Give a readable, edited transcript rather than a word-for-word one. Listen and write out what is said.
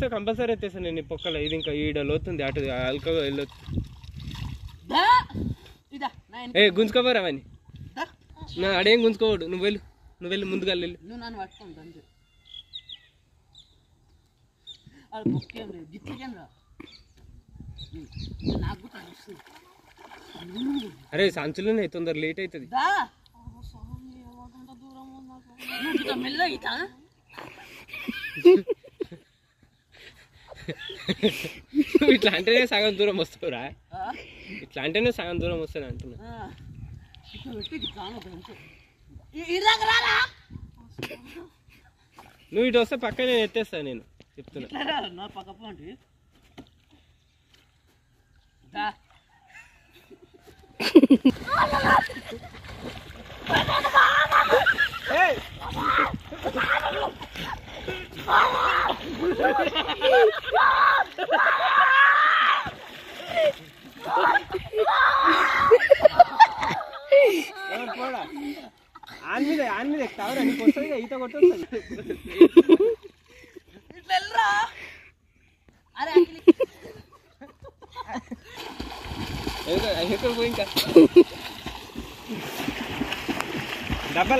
Compulsory ఎత్తేస్తాను నేను పొక్కల. ఇది ఇంకా ఈడ లోతుంది అటు అల్కగా వెళ్ళొచ్చు. ఏ గుంజుకోపోరా అవన్నీ నా అడేం గుంజుకోవడు. నువ్వు వెళ్ళు ముందుగా వెళ్ళు. అరే సంచులు తొందర లేట్ అవుతుంది. ఇట్లా అంటేనే సగం దూరం వస్తావురా. ఇట్లా అంటేనే సగం దూరం వస్తుంది అంటున్నా. నువ్వు ఇటు వస్తే పక్క నేను ఎత్తేస్తా. నేను చెప్తున్నా ఆన్ మీద ఎక్కుతావురా. నీకు వస్తుంది ఈత కొట్టొస్తుంది. పోయి ఇంకా డబ్బా